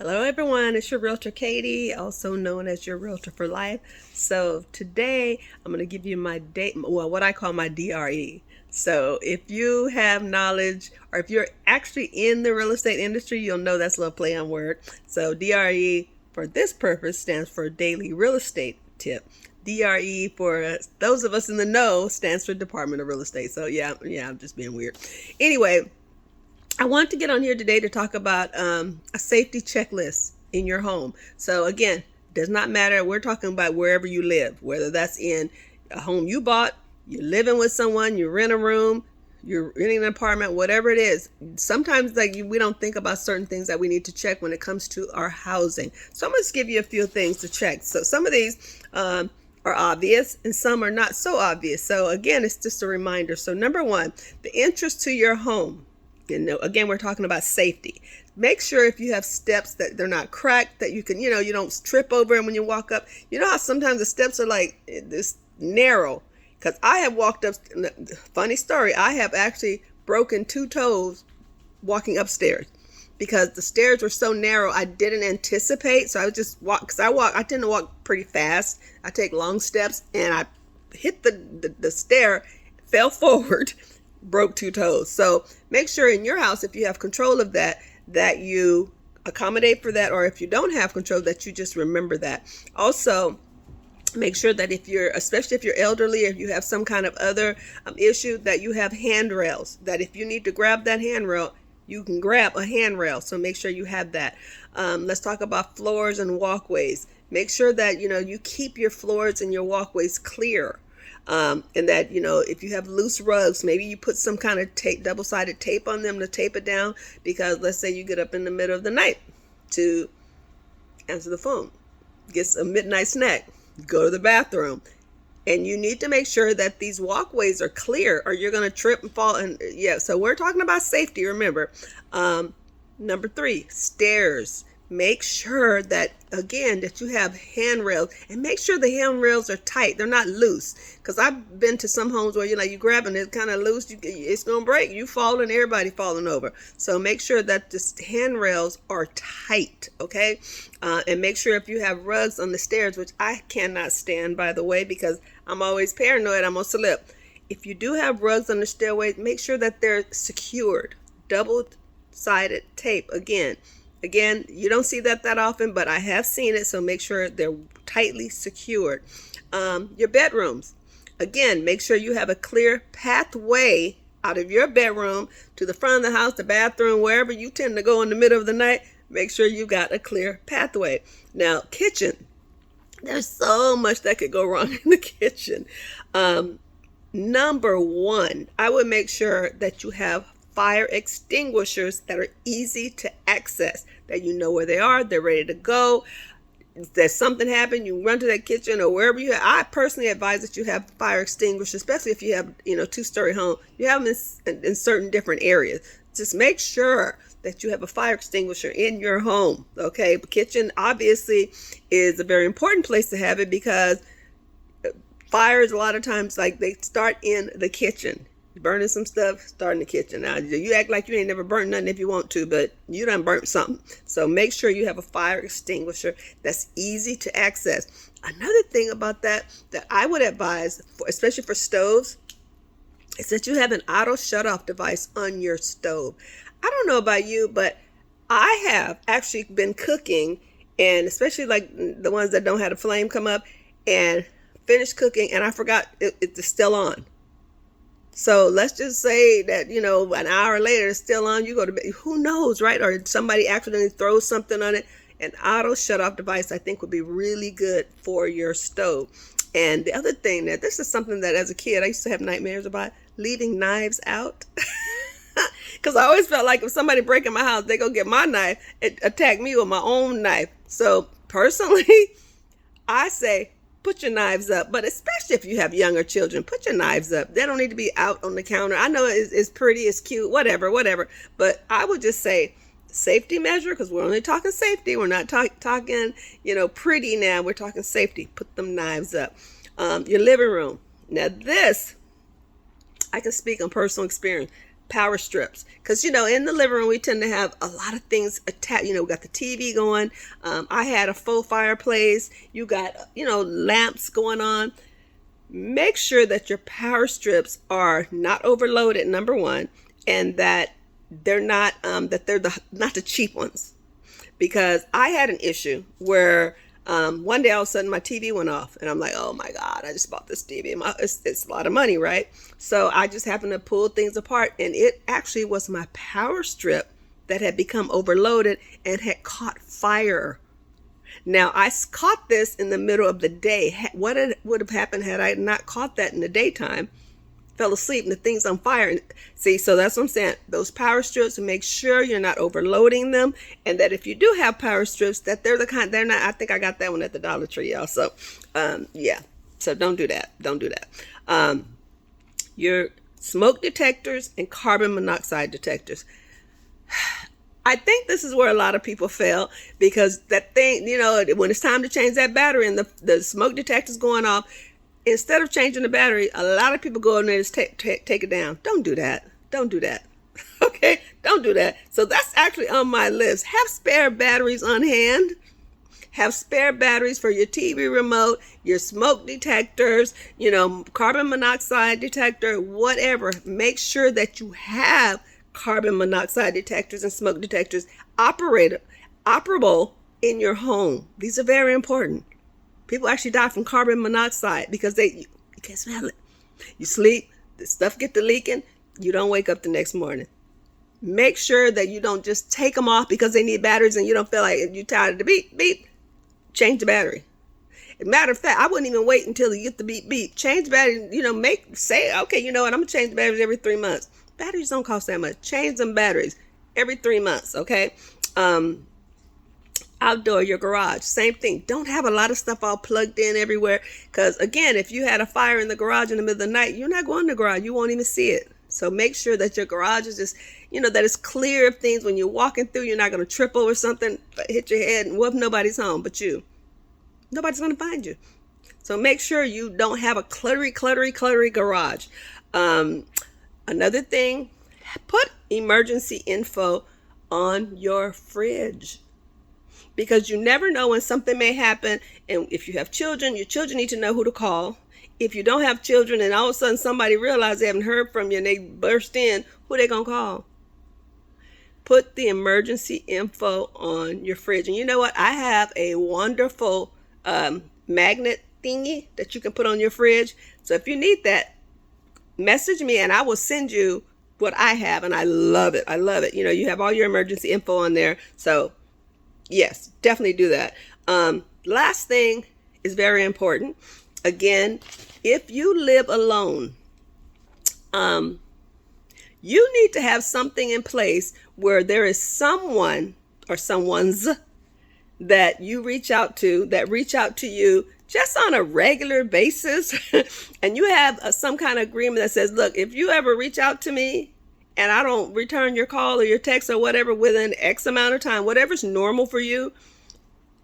Hello, everyone. It's your realtor Katie, also known as your realtor for life. So today I'm going to give you my what I call my DRE. So if you have knowledge, or if you're actually in the real estate industry, you'll know that's a little play on word. So DRE for this purpose stands for Daily Real Estate Tip. DRE for those of us in the know stands for Department of Real Estate. So yeah, I'm just being weird. Anyway, I want to get on here today to talk about a safety checklist in your home. So again, does not matter. We're talking about wherever you live, whether that's in a home you bought, you're living with someone, you rent a room, you're renting an apartment, whatever it is. Sometimes we don't think about certain things that we need to check when it comes to our housing. So I'm going to give you a few things to check. So some of these are obvious and some are not so obvious. So again, it's just a reminder. So number one, the entrance to your home. And again, we're talking about safety. Make sure if you have steps that they're not cracked, that you can, you don't trip over them when you walk up. You know how sometimes the steps are like this narrow? Because I have walked up, funny story, I have actually broken 2 toes walking upstairs because the stairs were so narrow. I didn't anticipate. So I would just walk, because I tend to walk pretty fast. I take long steps and I hit the stair, fell forward, broke 2 toes. So make sure in your house, if you have control of that you accommodate for that, or if you don't have control, that you just remember that. Also, make sure that especially if you're elderly, if you have some kind of other issue, that you have handrails, that if you need to grab that handrail, you can grab a handrail. So make sure you have that. Let's talk about floors and walkways. Make sure that, you keep your floors and your walkways clear. And that, if you have loose rugs, maybe you put some kind of tape, double-sided tape on them to tape it down, because let's say you get up in the middle of the night to answer the phone, get a midnight snack, go to the bathroom, and you need to make sure that these walkways are clear, or you're going to trip and fall. And so we're talking about safety, remember. Number 3, stairs. Make sure that, again, that you have handrails, and make sure the handrails are tight. They're not loose. Because I've been to some homes where, you grab and it's kind of loose. It's going to break. You fall and everybody falling over. So make sure that the handrails are tight, okay? And make sure if you have rugs on the stairs, which I cannot stand, by the way, because I'm always paranoid I'm going to slip. If you do have rugs on the stairway, make sure that they're secured. Double-sided tape, Again, you don't see that often, but I have seen it, so make sure they're tightly secured. Your bedrooms. Again, make sure you have a clear pathway out of your bedroom to the front of the house, the bathroom, wherever you tend to go in the middle of the night. Make sure you've got a clear pathway. Now, kitchen. There's so much that could go wrong in the kitchen. Number 1, I would make sure that you have fire extinguishers that are easy to access, that you know where they are, they're ready to go. If there's something happened, you run to that kitchen or wherever you have. I personally advise that you have fire extinguishers, especially if you have 2-story home. You have them in certain different areas. Just make sure that you have a fire extinguisher in your home. Okay, the kitchen obviously is a very important place to have it, because fires a lot of times, they start in the kitchen. Burning some stuff, start in the kitchen. Now, you act like you ain't never burnt nothing if you want to, but you done burnt something. So make sure you have a fire extinguisher that's easy to access. Another thing about that I would advise, especially for stoves, is that you have an auto shut-off device on your stove. I don't know about you, but I have actually been cooking, and especially like the ones that don't have a flame come up, and finished cooking, and I forgot it's still on. So let's just say that, an hour later it's still on. You go to bed. Who knows, right? Or somebody accidentally throws something on it. An auto shut-off device, I think, would be really good for your stove. And the other thing, that this is something that as a kid I used to have nightmares about, leaving knives out. Because I always felt like if somebody break in my house, they go get my knife and attack me with my own knife. So personally, I say, put your knives up, but especially if you have younger children, put your knives up. They don't need to be out on the counter. I know it's pretty, it's cute, whatever. But I would just say safety measure, because we're only talking safety. We're not talking, pretty now. We're talking safety. Put them knives up. Your living room. Now this, I can speak on personal experience. power strips, because in the living room we tend to have a lot of things attached. We got the TV going. I had a faux fireplace. You got lamps going on. Make sure that your power strips are not overloaded, number one, and that they're not not the cheap ones. Because I had an issue where one day all of a sudden my TV went off, and I'm like, oh my God, I just bought this TV. It's a lot of money, right? So I just happened to pull things apart, and it actually was my power strip that had become overloaded and had caught fire. Now, I caught this in the middle of the day. What would have happened had I not caught that in the daytime? Fell asleep and the thing's on fire. See, so that's what I'm saying. Those power strips, make sure you're not overloading them, and that if you do have power strips, that they're not. I think I got that one at the Dollar Tree, y'all. So, yeah. So don't do that. Don't do that. Your smoke detectors and carbon monoxide detectors. I think this is where a lot of people fail, because that thing, when it's time to change that battery and the smoke detector's going off, instead of changing the battery, a lot of people go in there and just take it down. Don't do that. Don't do that. Okay? Don't do that. So that's actually on my list. Have spare batteries on hand. Have spare batteries for your TV remote, your smoke detectors, carbon monoxide detector, whatever. Make sure that you have carbon monoxide detectors and smoke detectors operable in your home. These are very important. People actually die from carbon monoxide because you can't smell it. You sleep, the stuff get to leaking, you don't wake up the next morning. Make sure that you don't just take them off because they need batteries and you don't feel like you're tired of the beep, beep. Change the battery. As a matter of fact, I wouldn't even wait until you get the beep, beep. Change the battery, say, okay, you know what, I'm going to change the batteries every 3 months. Batteries don't cost that much. Change them batteries every 3 months, okay? Outdoor, your garage, same thing. Don't have a lot of stuff all plugged in everywhere, because again, if you had a fire in the garage in the middle of the night, you're not going to the garage. You won't even see it. So make sure that your garage is just, that it's clear of things. When you're walking through, you're not going to trip over something, hit your head, and whoop, nobody's home but you. Nobody's going to find you. So make sure you don't have a cluttery garage. Another thing, put emergency info on your fridge, because you never know when something may happen. And if you have children, your children need to know who to call. If you don't have children and all of a sudden somebody realizes they haven't heard from you and they burst in, who they going to call? Put the emergency info on your fridge. And you know what? I have a wonderful magnet thingy that you can put on your fridge. So if you need that, message me and I will send you what I have, and I love it. I love it. You have all your emergency info on there. So yes, definitely do that. Last thing is very important. Again, if you live alone, you need to have something in place where there is someone or someone's that you reach out to, that reach out to you just on a regular basis. And you have some kind of agreement that says, look, if you ever reach out to me and I don't return your call or your text or whatever within X amount of time, whatever's normal for you,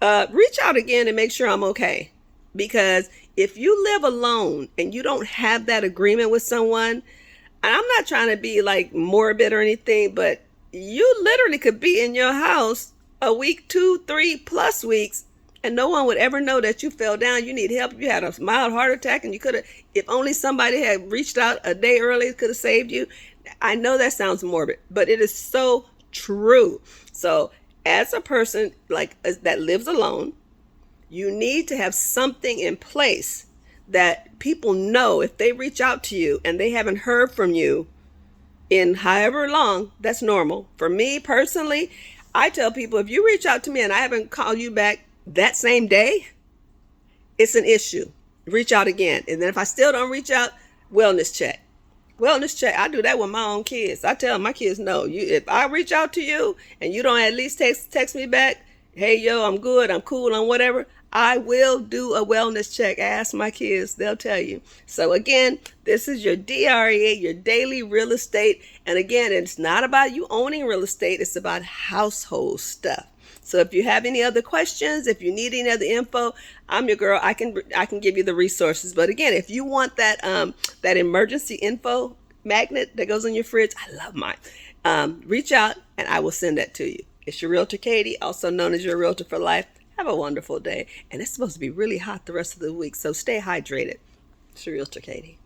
reach out again and make sure I'm okay. Because if you live alone and you don't have that agreement with someone, and I'm not trying to be like morbid or anything, but you literally could be in your house a week, 2, 3+ weeks, and no one would ever know that you fell down. You need help. You had a mild heart attack, and you could have, if only somebody had reached out a day early, it could have saved you. I know that sounds morbid, but it is so true. So as a person that lives alone, you need to have something in place that people know if they reach out to you and they haven't heard from you in however long, that's normal. For me personally, I tell people, if you reach out to me and I haven't called you back that same day, it's an issue. Reach out again. And then if I still don't reach out, wellness check. Wellness check. I do that with my own kids. I tell my kids, no, if I reach out to you and you don't at least text me back, hey, yo, I'm good, I'm cool, I'm whatever, I will do a wellness check. Ask my kids, they'll tell you. So again, this is your DREA, your daily real estate. And again, it's not about you owning real estate. It's about household stuff. So if you have any other questions, if you need any other info, I'm your girl. I can give you the resources. But again, if you want that emergency info, magnet that goes in your fridge. I love mine. Reach out and I will send that to you. It's your Realtor Katie, also known as your Realtor for Life. Have a wonderful day. And it's supposed to be really hot the rest of the week, so stay hydrated. It's your Realtor Katie.